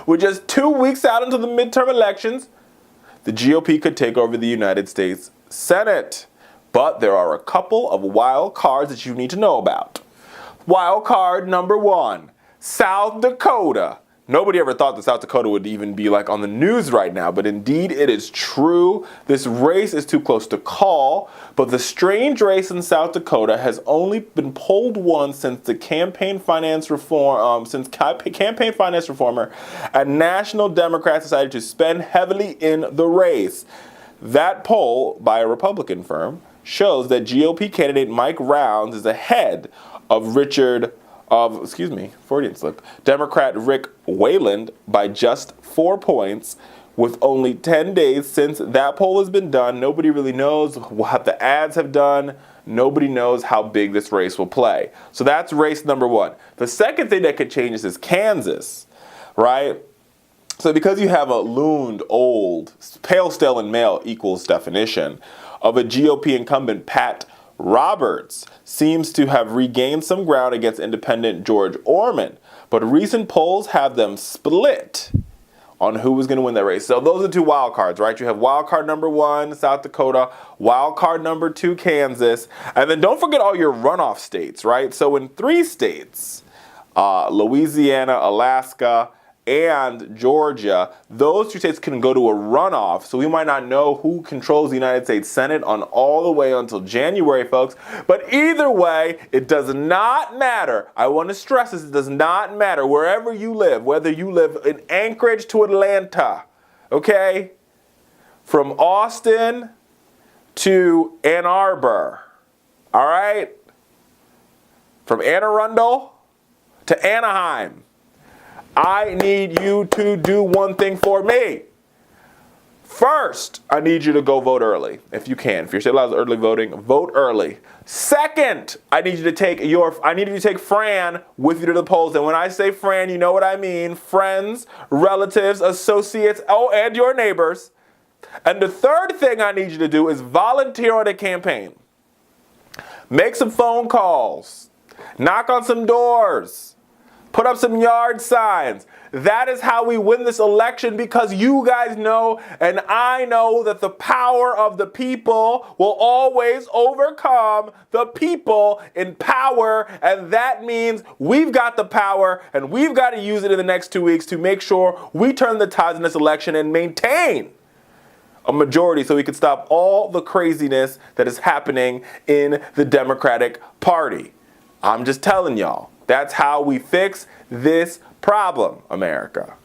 With just 2 weeks out until the midterm elections, the GOP could take over the United States Senate. But there are a couple of wild cards that you need to know about. Wild card number 1, South Dakota. Nobody ever thought that South Dakota would even be like on the news right now, but indeed it is true. This race is too close to call, but the strange race in South Dakota has only been polled once since the campaign finance reformer and national Democrats decided to spend heavily in the race. That poll by a Republican firm shows that GOP candidate Mike Rounds is ahead of Democrat Rick Weiland by just 4 points. With only 10 days since that poll has been done, nobody really knows what the ads have done. Nobody knows how big this race will play. So that's race number 1. The second thing that could change this is Kansas, right? So because you have a looned, old, pale, stale, and male equals definition of a GOP incumbent, Pat Roberts seems to have regained some ground against independent Greg Orman, but recent polls have them split on who was going to win that race. So those are 2 wild cards, right? You have wild card number 1, South Dakota, wild card number 2, Kansas, and then don't forget all your runoff states, right? So in 3 states, Louisiana, Alaska, and Georgia, those 2 states can go to a runoff, so we might not know who controls the United States Senate on all the way until January, folks. But either way, it does not matter. I want to stress this, it does not matter wherever you live, whether you live in Anchorage to Atlanta, okay? From Austin to Ann Arbor, all right? From Anne Arundel to Anaheim. I need you to do one thing for me. First, I need you to go vote early, if you can. If you're still allowed early voting, vote early. Second, I need you to take Fran with you to the polls. And when I say Fran, you know what I mean. Friends, relatives, associates, and your neighbors. And the third thing I need you to do is volunteer on a campaign. Make some phone calls. Knock on some doors. Put up some yard signs. That is how we win this election, because you guys know and I know that the power of the people will always overcome the people in power. And that means we've got the power and we've got to use it in the next 2 weeks to make sure we turn the tides in this election and maintain a majority so we can stop all the craziness that is happening in the Democratic Party. I'm just telling y'all. That's how we fix this problem, America.